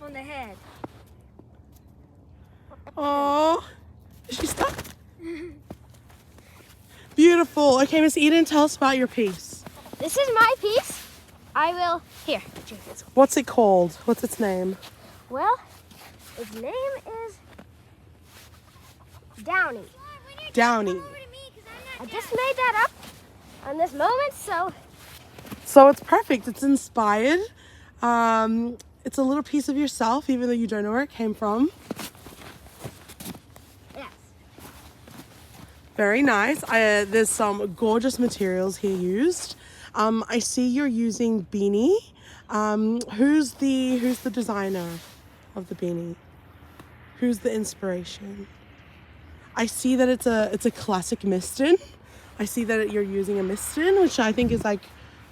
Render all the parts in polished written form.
on the head. Oh, is she stuck? Beautiful. Okay, Miss Eden, tell us about your piece. This is my piece. Here. What's it called? What's its name? Well, its name is Downy. Downy. I just made that up on this moment, So it's perfect. It's inspired. It's a little piece of yourself, even though you don't know where it came from. yes. Very nice. There's some gorgeous materials here used. I see you're using beanie. Who's the designer of the beanie? Who's the inspiration? I see that it's a classic mistin. I see that you're using a mistin, which I think is like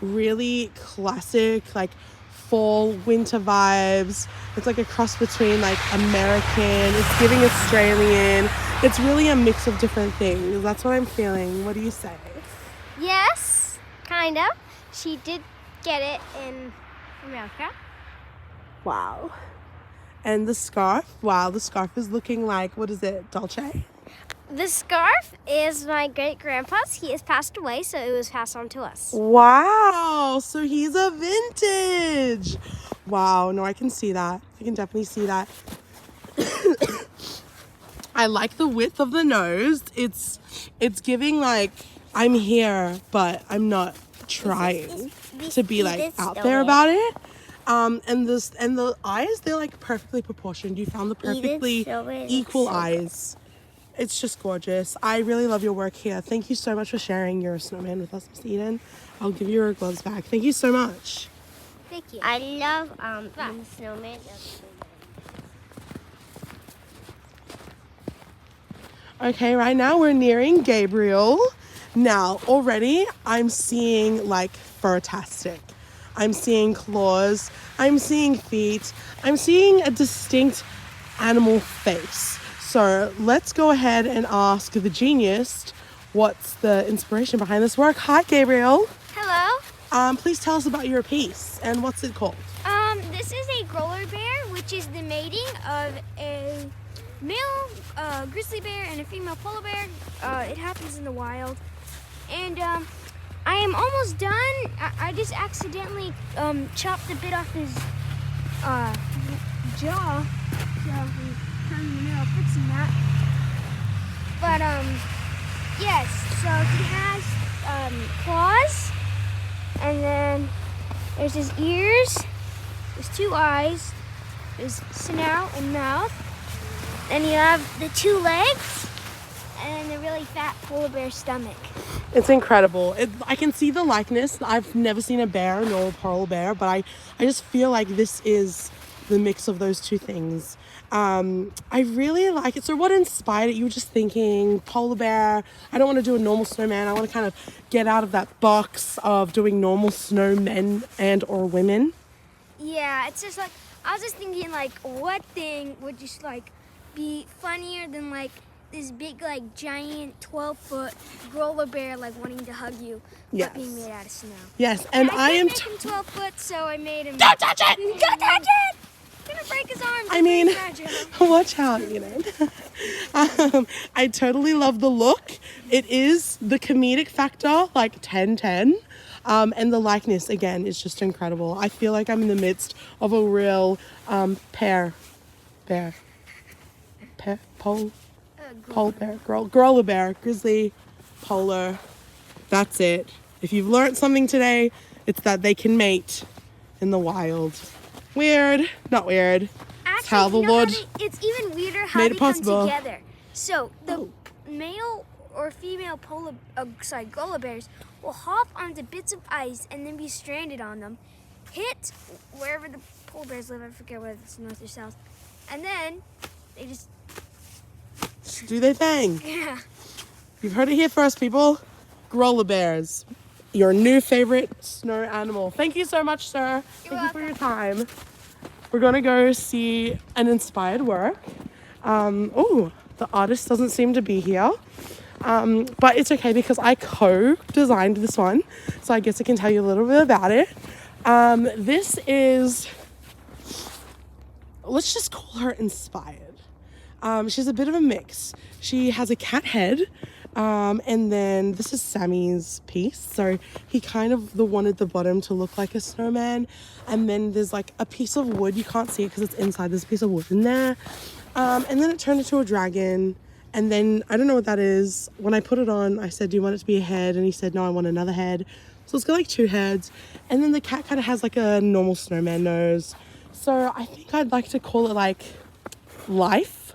really classic, like fall winter vibes. It's like a cross between like American, it's giving Australian. It's really a mix of different things. That's what I'm feeling. What do you say? Yes, kind of. She did get it in America. Wow. And the scarf, wow, the scarf is looking like, what is it, Dolce? The scarf is my great-grandpa's. He has passed away, so it was passed on to us. Wow, so he's a vintage. Wow, no, I can see that. I can definitely see that. I like the width of the nose. It's giving like, I'm here, but I'm not trying to be like out there about it. And the eyes, they're like perfectly proportioned. You found the perfectly equal eyes. It's just gorgeous. I really love your work here. Thank you so much for sharing your snowman with us, Miss Eden. I'll give you your gloves back. Thank you so much. Thank you. I love the snowman. Okay, right now we're nearing Gabriel. Now, already I'm seeing like furtastic. I'm seeing claws. I'm seeing feet. I'm seeing a distinct animal face. So let's go ahead and ask the genius what's the inspiration behind this work. Hi, Gabriel. Hello. Please tell us about your piece and what's it called? This is a growler bear, which is the mating of a male grizzly bear and a female polar bear. It happens in the wild. And I am almost done. I just accidentally chopped a bit off his jaw. So I'm kind of in the middle of fixing that. But yes, so he has claws, and then there's his ears, his two eyes, his snout and mouth. Then you have the two legs and the really fat polar bear stomach. It's incredible. I can see the likeness. I've never seen a bear nor a polar bear, but I just feel like this is the mix of those two things. I really like it. So what inspired it? You were just thinking polar bear. I don't want to do a normal snowman. I want to kind of get out of that box of doing normal snowmen and or women. Yeah, it's just like, I was just thinking like, what thing would just like be funnier than like this big like giant 12-foot growler bear like wanting to hug you, Yes. but being made out of snow. Yes, and I am. Make him 12 foot, so I made him. Don't touch it! Don't touch it! Gonna break his arms. I mean, fragile. watch out, you know. I totally love the look. It is the comedic factor, like 10/10. And the likeness, again, is just incredible. I feel like I'm in the midst of a real polar bear, growler bear, grizzly, polar. That's it. If you've learned something today, it's that they can mate in the wild. Weird, not weird. Actually, how the Lord it's even weirder how made they it possible. come together. So the male or female growler bears will hop onto bits of ice and then be stranded on them, hit wherever the polar bears live. I forget whether it's north or south, and then they just do their thing. yeah. You've heard it here first, people. Growler bears, your new favorite snow animal. Thank you so much, sir. Thank you for your time. We're gonna go see an inspired work. Oh, the artist doesn't seem to be here. But it's okay because I co-designed this one. So I guess I can tell you a little bit about it. This is, let's just call her inspired. She's a bit of a mix. She has a cat head, and then this is Sammy's piece. So he kind of wanted the bottom to look like a snowman, and then there's like a piece of wood. You can't see it because it's inside. There's a piece of wood in there, and then it turned into a dragon. And then I don't know what that is. When I put it on, I said, "Do you want it to be a head?" And he said, "No, I want another head." So it's got like 2 heads, and then the cat kind of has like a normal snowman nose. So I think I'd like to call it like life.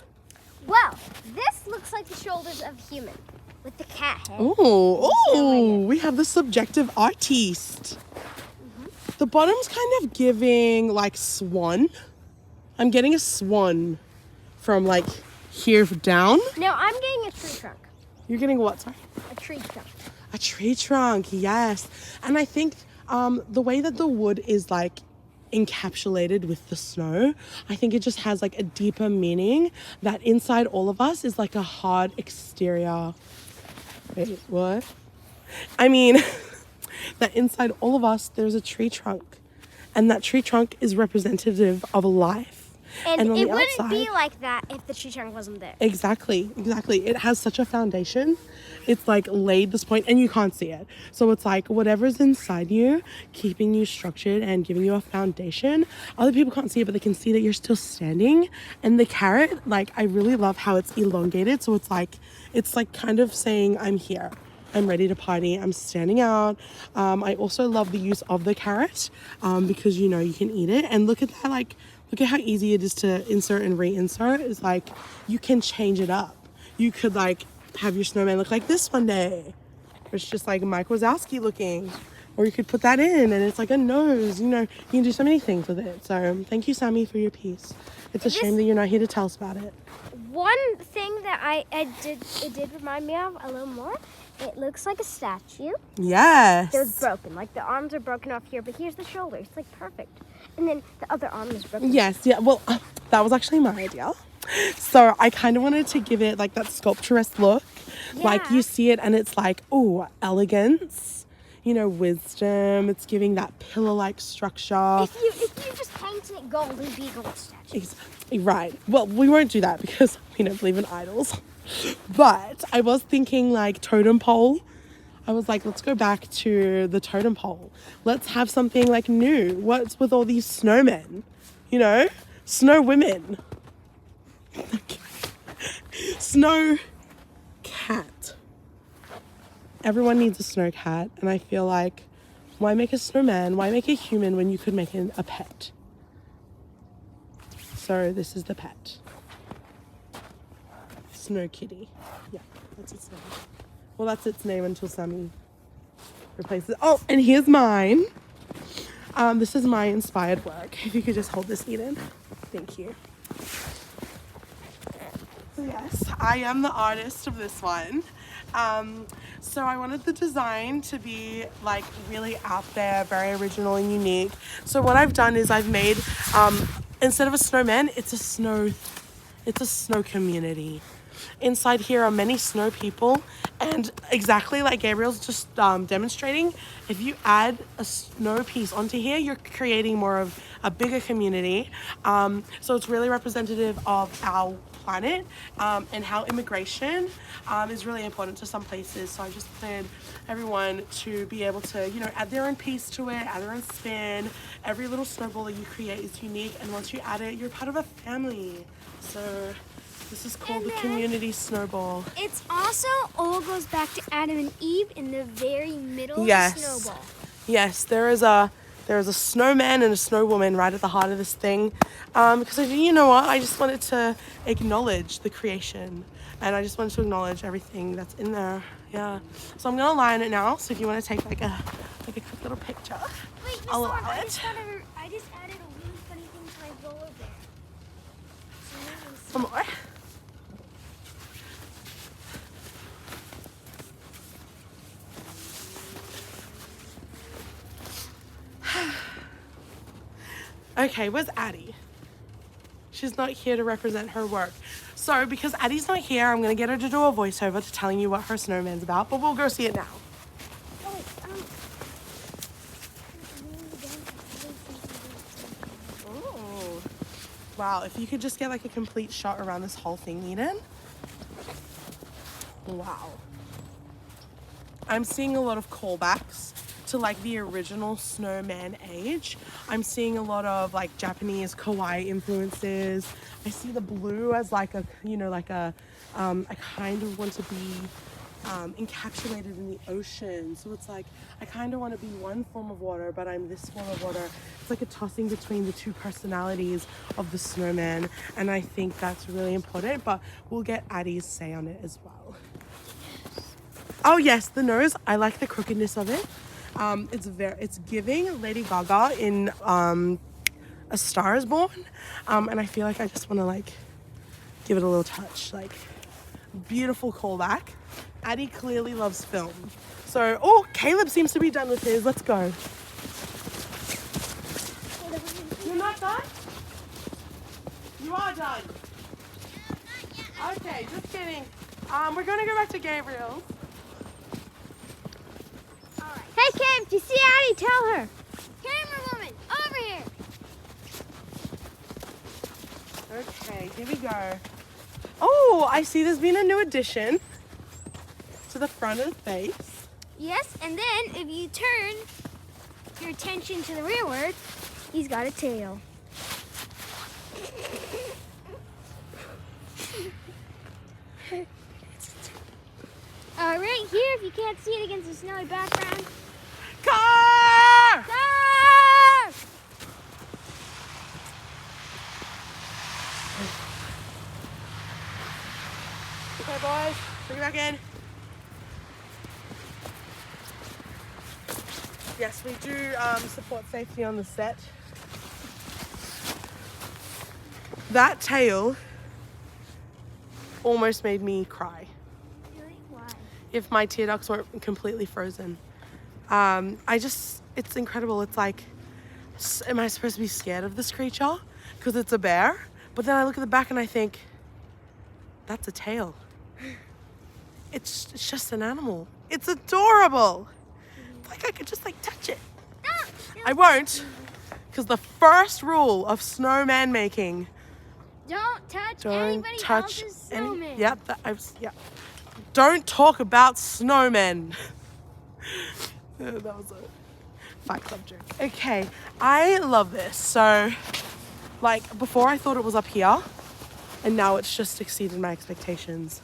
Well, this looks like the shoulders of a human with the cat head. Oh, we have the subjective artiste. The bottom's kind of giving like swan. I'm getting a swan from like here down. No, I'm getting a tree trunk. You're getting what, sorry? A tree trunk. A tree trunk, yes. And I think the way that the wood is like encapsulated with the snow, I think it just has like a deeper meaning that inside all of us is like a hard exterior. Wait, what? I mean, that inside all of us, there's a tree trunk. And that tree trunk is representative of life. And on it the wouldn't outside, be like that if the tree trunk wasn't there. Exactly. It has such a foundation. It's like laid this point and you can't see it. So it's like whatever's inside you, keeping you structured and giving you a foundation. Other people can't see it, but they can see that you're still standing. And the carrot, like I really love how it's elongated. So it's like kind of saying, I'm here. I'm ready to party. I'm standing out. I also love the use of the carrot because you know you can eat it. And look at that, like look at how easy it is to insert and reinsert. It's like you can change it up. You could like have your snowman look like this one day. Or it's just like Mike Wazowski looking. Or you could put that in and it's like a nose. You know, you can do so many things with it. So thank you, Sammy, for your piece. It's a shame that you're not here to tell us about it. One thing that it did remind me of a little more. It looks like a statue. Yes. It was broken. Like the arms are broken off here, but here's the shoulder. It's like perfect. And then the other arm is broken. Yes, yeah. Well, that was actually my idea. So I kind of wanted to give it like that sculpturesque look. Yeah. Like you see it and it's like, oh, elegance, you know, wisdom. It's giving that pillar-like structure. If you just painted it gold, it'd be a gold statue. Exactly. Right. Well, we won't do that because we don't believe in idols. But I was thinking like totem pole. I was like, let's go back to the totem pole. Let's have something like new. What's with all these snowmen? You know? Snow women. Snow cat. Everyone needs a snow cat. And I feel like, why make a snowman? Why make a human when you could make a pet? So this is the pet. Snow kitty. Yeah, that's its name. Well, that's its name until Sammy replaces it. Oh, and here's mine. This is my inspired work. If you could just hold this, Eden. Thank you. So yes, I am the artist of this one. So I wanted the design to be like really out there, very original and unique. So what I've done is I've made, instead of a snowman, it's a snow community. Inside here are many snow people, and exactly like Gabriel's just demonstrating, if you add a snow piece onto here, you're creating more of a bigger community. So it's really representative of our planet and how immigration is really important to some places. So I just wanted everyone to be able to, you know, add their own piece to it, add their own spin. Every little snowball that you create is unique, and once you add it, you're part of a family. So this is called the community snowball. It's also all goes back to Adam and Eve in the very middle of Yes. the snowball. Yes, there is a snowman and a snow woman right at the heart of this thing. Because you know what? I just wanted to acknowledge the creation, and I just wanted to acknowledge everything that's in there. Yeah. So I'm gonna line it now. So if you want to take like a quick little picture, Wait, Miss I'll Lauren, allow I it. just added a really funny thing to my roller there. So now I'm Some more. Okay, where's Addie? She's not here to represent her work. So because Addie's not here, I'm gonna get her to do a voiceover to telling you what her snowman's about, but we'll go see it now. Oh, Oh, Wow, if you could just get like a complete shot around this whole thing, Eden. Wow. I'm seeing a lot of callbacks to like the original snowman age. I'm seeing a lot of like Japanese kawaii influences. I see the blue as like a, you know, like a, I kind of want to be encapsulated in the ocean. So it's like, I kind of want to be one form of water, but I'm this form of water. It's like a tossing between the two personalities of the snowman. And I think that's really important, but we'll get Addie's say on it as well. Oh yes, the nose. I like the crookedness of it. It's giving Lady Gaga in A Star Is Born, and I feel like I just want to like give it a little touch. Like, beautiful callback. Addie clearly loves film, so oh, Caleb seems to be done with his. Let's go. You're not done? You are done. Okay, just kidding. We're gonna go back to Gabriel's. Hey Kim, if you see Addie, tell her. Camera woman, over here. Okay, here we go. Oh, I see there's been a new addition to the front of the face. Yes, and then if you turn your attention to the rearward, he's got a tail. Right here, if you can't see it against the snowy background. Car! Car! Okay, boys, bring it back in. Yes, we do support safety on the set. That tail almost made me cry. Really? Why? If my tear ducts weren't completely frozen. It's incredible. It's like, am I supposed to be scared of this creature? Because it's a bear? But then I look at the back and I think, that's a tail. It's just an animal. It's adorable. It's like I could just like touch it. I won't, because the first rule of snowman making, Don't touch anybody else's snowman. Don't talk about snowmen. That was a Fight Club joke. Okay, I love this. So, like, before I thought it was up here, and now it's just exceeded my expectations.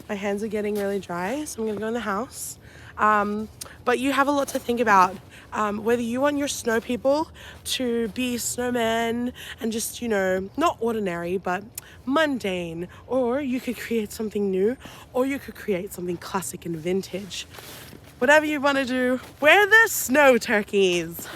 My hands are getting really dry, so I'm gonna go in the house. But you have a lot to think about. Whether you want your snow people to be snowmen and just, you know, not ordinary, but mundane, or you could create something new, or you could create something classic and vintage. Whatever you want to do, we're the snow turkeys.